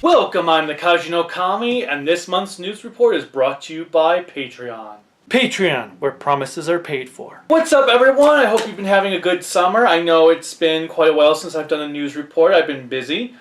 Welcome, I'm the Kaiju no Kami, and this month's news report is brought to you by Patreon. Patreon, where promises are paid for. What's up, everyone? I hope you've been having a good summer. I know it's been quite a while since I've done a news report. I've been busy.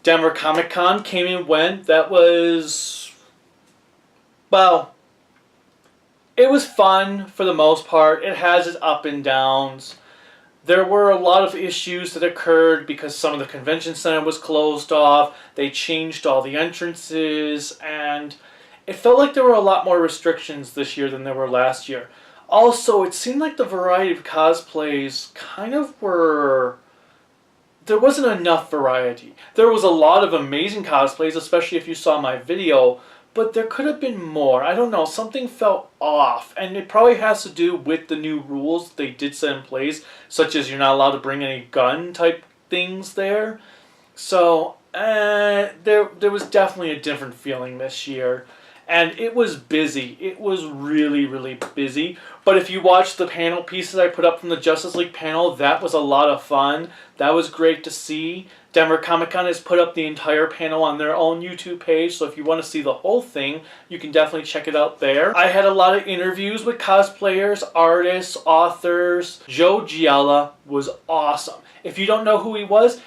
Denver Comic Con came and went. That was, well, it was fun for the most part. It has its up and downs. There were a lot of issues that occurred because some of the convention center was closed off. They changed all the entrances, and it felt like there were a lot more restrictions this year than there were last year. Also, it seemed like the variety of cosplays kind of were... There wasn't enough variety. There was a lot of amazing cosplays, especially if you saw my video, but there could have been more. I don't know, something felt off, and it probably has to do with the new rules they did set in place, such as you're not allowed to bring any gun type things there. So, there was definitely a different feeling this year. And it was busy. It was really, really busy. But if you watch the panel pieces I put up from the Justice League panel, that was a lot of fun. That was great to see. Denver Comic Con has put up the entire panel on their own YouTube page, so if you want to see the whole thing, you can definitely check it out there. I had a lot of interviews with cosplayers, artists, authors. Joe Giella was awesome. If you don't know who he was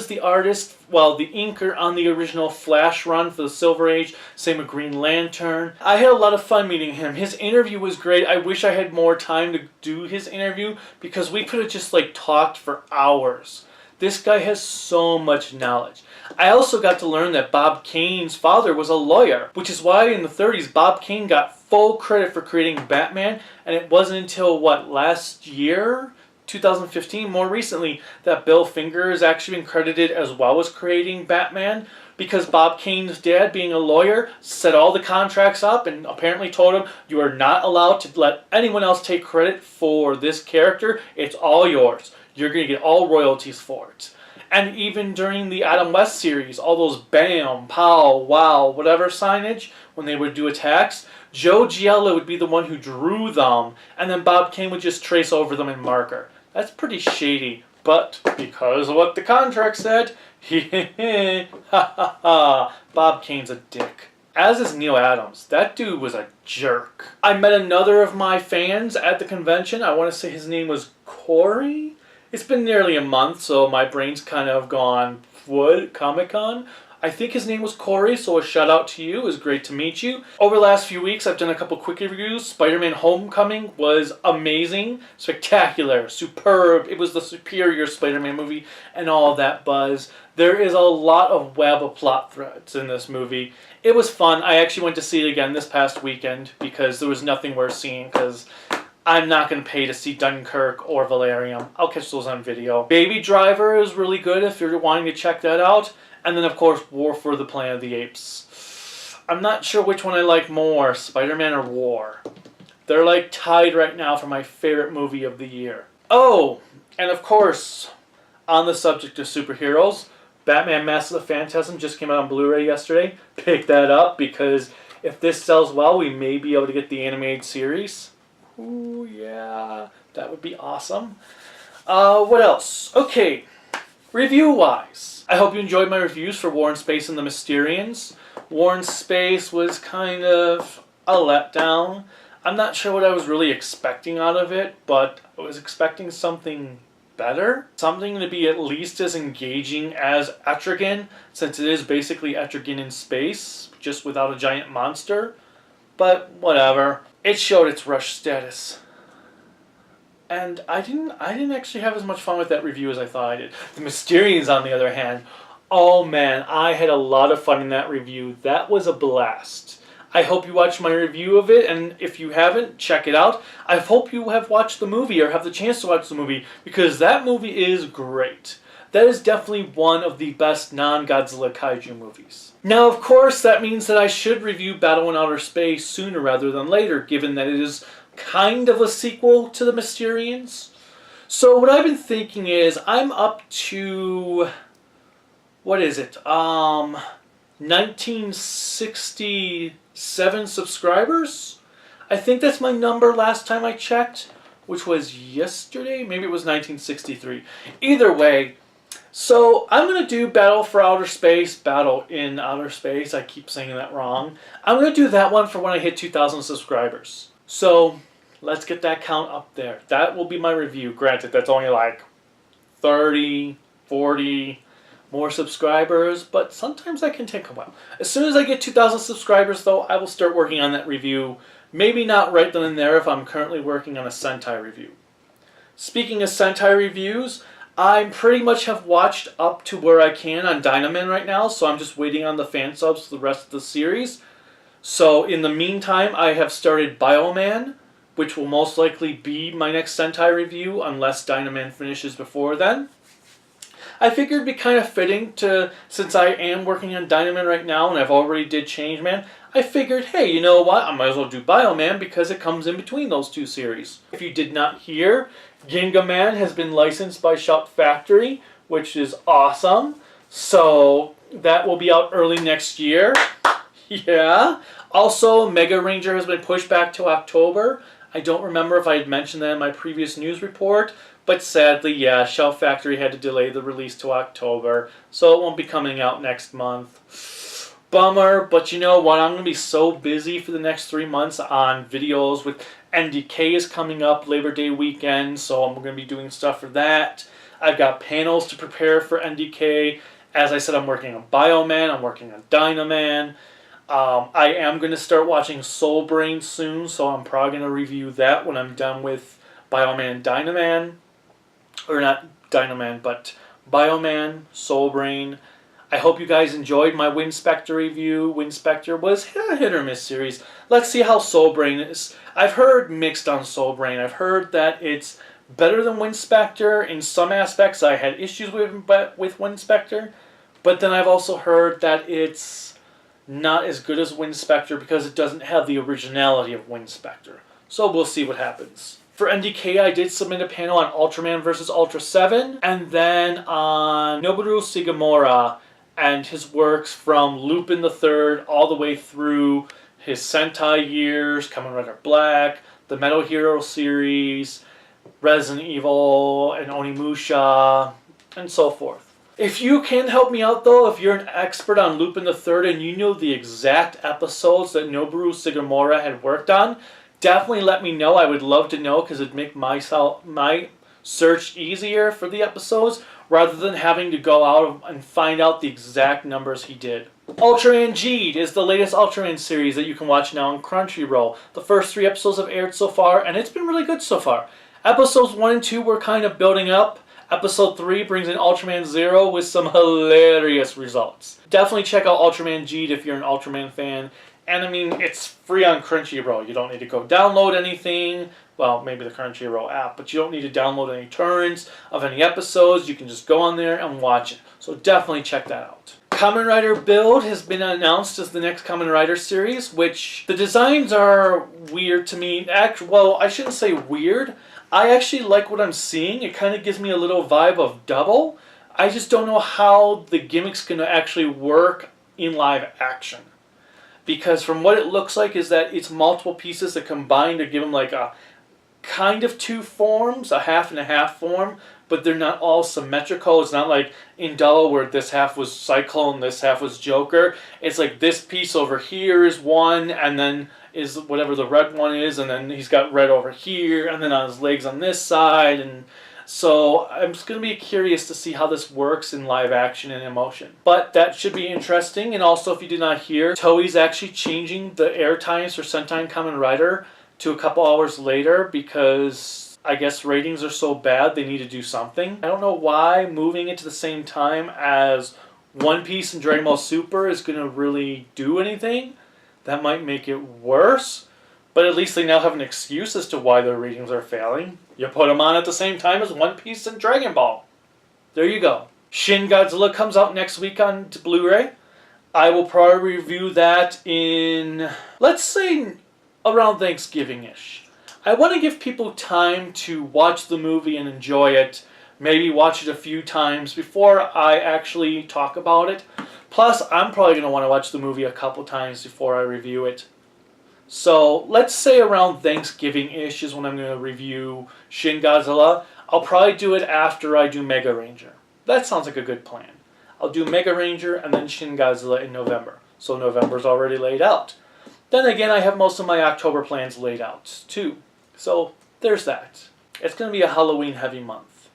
the artist, well, the inker on the original Flash run for the Silver Age, same with Green Lantern. I had a lot of fun meeting him. His interview was great. I wish I had more time to do his interview because we could have just talked for hours. This guy has so much knowledge. I also got to learn that Bob Kane's father was a lawyer, which is why in the 30s Bob Kane got full credit for creating Batman, and it wasn't until, last year? 2015, more recently, that Bill Finger has actually been credited as well as creating Batman, because Bob Kane's dad, being a lawyer, set all the contracts up and apparently told him, you are not allowed to let anyone else take credit for this character. It's all yours. You're going to get all royalties for it. And even during the Adam West series, all those bam, pow, wow, whatever signage, when they would do attacks, Joe Giella would be the one who drew them, and then Bob Kane would just trace over them in marker. That's pretty shady, but because of what the contract said, Bob Kane's a dick. As is Neil Adams. That dude was a jerk. I met another of my fans at the convention. I want to say his name was Corey. It's been nearly a month, so my brain's kind of gone, what? Comic-Con? I think his name was Corey, so a shout out to you. It was great to meet you. Over the last few weeks, I've done a couple quick reviews. Spider-Man Homecoming was amazing, spectacular, superb. It was the superior Spider-Man movie and all of that buzz. There is a lot of web of plot threads in this movie. It was fun. I actually went to see it again this past weekend because there was nothing worth seeing because I'm not going to pay to see Dunkirk or Valerium. I'll catch those on video. Baby Driver is really good if you're wanting to check that out. And then, of course, War for the Planet of the Apes. I'm not sure which one I like more, Spider-Man or War. They're tied right now for my favorite movie of the year. Oh, and of course, on the subject of superheroes, Batman Mask of the Phantasm just came out on Blu-ray yesterday. Pick that up because if this sells well, we may be able to get the animated series. Ooh, yeah, that would be awesome. What else? Okay, review-wise, I hope you enjoyed my reviews for War in Space and the Mysterians. War in Space was kind of a letdown. I'm not sure what I was really expecting out of it, but I was expecting something better. Something to be at least as engaging as Etrigan, since it is basically Etrigan in space, just without a giant monster. But whatever. It showed its rush status. And I didn't actually have as much fun with that review as I thought I did. The Mysterians, on the other hand, oh man, I had a lot of fun in that review. That was a blast. I hope you watched my review of it, and if you haven't, check it out. I hope you have watched the movie or have the chance to watch the movie, because that movie is great. That is definitely one of the best non-Godzilla kaiju movies. Now, of course, that means that I should review Battle in Outer Space sooner rather than later, given that it is kind of a sequel to the Mysterians. So what I've been thinking is I'm up to, what is it, 1967 subscribers? I think that's my number last time I checked, which was yesterday. Maybe it was 1963. Either way, So I'm going to do Battle for Outer Space, Battle in Outer Space. I keep saying that wrong. I'm going to do that one for when I hit 2,000 subscribers. So let's get that count up there. That will be my review. Granted, that's only like 30, 40 more subscribers, but sometimes that can take a while. As soon as I get 2,000 subscribers, though, I will start working on that review. Maybe not right then and there if I'm currently working on a Sentai review. Speaking of Sentai reviews, I pretty much have watched up to where I can on Dynaman right now, so I'm just waiting on the fan subs for the rest of the series. So in the meantime, I have started Bioman, which will most likely be my next Sentai review unless Dynaman finishes before then. I figured it'd be kind of fitting to, since I am working on Dynaman right now and I've already did Changeman, I figured, hey, you know what, I might as well do Bioman because it comes in between those two series. If you did not hear, Gingaman has been licensed by Shout Factory, which is awesome. So that will be out early next year. Yeah. Also, Megaranger has been pushed back to October. I don't remember if I had mentioned that in my previous news report, but sadly, yeah, Shout Factory had to delay the release to October, so it won't be coming out next month. Bummer, but you know what? I'm going to be so busy for the next 3 months on videos with NDK is coming up Labor Day weekend, so I'm going to be doing stuff for that. I've got panels to prepare for NDK. As I said, I'm working on Bioman, I'm working on Dynaman. I am going to start watching Soul Brain soon, so I'm probably going to review that when I'm done with Bioman and Dynaman. Or not Dynaman, but Bioman, Soul Brain. I hope you guys enjoyed my Wind Spectre review. Wind Spectre was a hit or miss series. Let's see how Soul Brain is. I've heard mixed on Soul Brain. I've heard that it's better than Wind Spectre in some aspects. I had issues with Wind Spectre, but then I've also heard that it's not as good as Wind Spectre because it doesn't have the originality of Wind Spectre. So we'll see what happens. For NDK, I did submit a panel on Ultraman vs. Ultra 7, and then on Noboru Shigemura and his works from Lupin the Third all the way through his Sentai years, Kamen Rider Black, the Metal Hero series, Resident Evil, and Onimusha, and so forth. If you can help me out though, if you're an expert on Lupin the Third and you know the exact episodes that Noboru Shigemura had worked on, definitely let me know. I would love to know because it'd make my search easier for the episodes rather than having to go out and find out the exact numbers he did. Ultraman Geed is the latest Ultraman series that you can watch now on Crunchyroll. The first 3 episodes have aired so far, and it's been really good so far. Episodes 1 and 2 were kind of building up. Episode 3 brings in Ultraman Zero with some hilarious results. Definitely check out Ultraman Geed if you're an Ultraman fan. And I mean, it's free on Crunchyroll. You don't need to go download anything. Well, maybe the Crunchyroll app, but you don't need to download any torrents of any episodes. You can just go on there and watch it. So definitely check that out. Kamen Rider Build has been announced as the next Kamen Rider series, which the designs are weird to me. Well, I shouldn't say weird. I actually like what I'm seeing. It kind of gives me a little vibe of Double. I just don't know how the gimmick's going to actually work in live action. Because from what it looks like is that it's multiple pieces that combine to give them like a kind of 2 forms, a half and a half form, but they're not all symmetrical. It's not like in Double where this half was Cyclone, this half was Joker. It's like this piece over here is one, and then is whatever the red one is, and then he's got red over here, and then on his legs on this side, and so I'm just going to be curious to see how this works in live action and emotion. But that should be interesting. And also, if you did not hear, Toei's actually changing the air times for Sentai and Kamen Rider to a couple hours later because I guess ratings are so bad they need to do something. I don't know why moving it to the same time as One Piece and Dragon Ball Super is going to really do anything. That might make it worse. But at least they now have an excuse as to why their ratings are failing. You put them on at the same time as One Piece and Dragon Ball. There you go. Shin Godzilla comes out next week on Blu-ray. I will probably review that in, let's say, around Thanksgiving-ish. I want to give people time to watch the movie and enjoy it. Maybe watch it a few times before I actually talk about it. Plus, I'm probably going to want to watch the movie a couple times before I review it. So, let's say around Thanksgiving-ish is when I'm going to review Shin Godzilla. I'll probably do it after I do Megaranger. that sounds like a good plan. I'll do Megaranger and then Shin Godzilla in November. So November's already laid out. Then again, I have most of my October plans laid out too. So there's that. It's going to be a Halloween heavy month.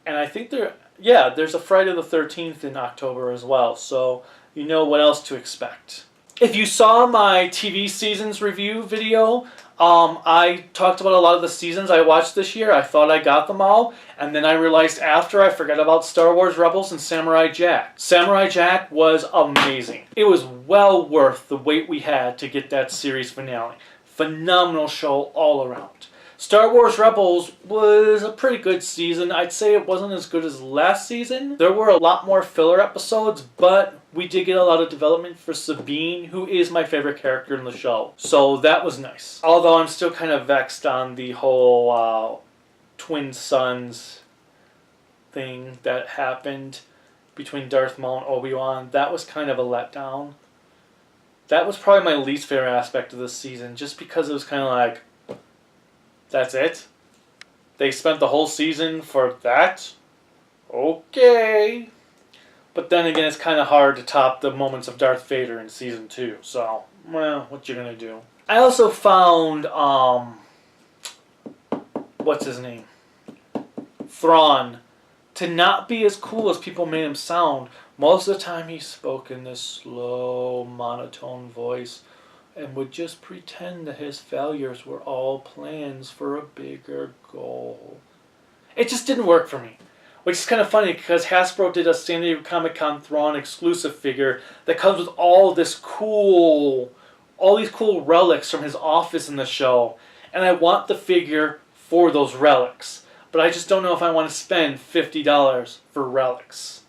And I think there's a Friday the 13th in October as well. So you know what else to expect. If you saw my TV seasons review video, I talked about a lot of the seasons I watched this year. I thought I got them all, and then I realized after I forgot about Star Wars Rebels and Samurai Jack. Samurai Jack was amazing. It was well worth the wait we had to get that series finale. Phenomenal show all around. Star Wars Rebels was a pretty good season. I'd say it wasn't as good as last season. There were a lot more filler episodes, but we did get a lot of development for Sabine, who is my favorite character in the show. So that was nice. Although I'm still kind of vexed on the whole twin sons thing that happened between Darth Maul and Obi-Wan. That was kind of a letdown. That was probably my least favorite aspect of this season, just because it was kind of like, that's it? They spent the whole season for that? Okay. But then again, it's kind of hard to top the moments of Darth Vader in Season 2. So, well, what you gonna do? I also found, what's his name? Thrawn to not be as cool as people made him sound. Most of the time he spoke in this slow, monotone voice and would just pretend that his failures were all plans for a bigger goal. It just didn't work for me. Which is kind of funny because Hasbro did a San Diego Comic-Con Thrawn exclusive figure that comes with all these cool relics from his office in the show. And I want the figure for those relics. But I just don't know if I want to spend $50 for relics.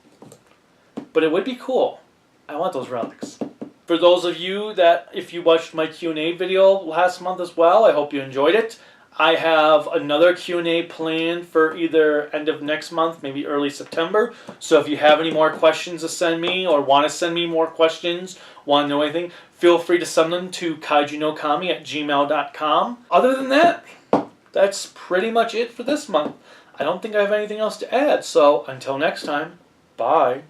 But it would be cool. I want those relics. For those of you that, if you watched my Q&A video last month as well, I hope you enjoyed it. I have another Q&A planned for either end of next month, maybe early September. So if you have any more questions to send me or want to send me more questions, want to know anything, feel free to send them to kaijunokami@gmail.com. Other than that, that's pretty much it for this month. I don't think I have anything else to add. So until next time, bye.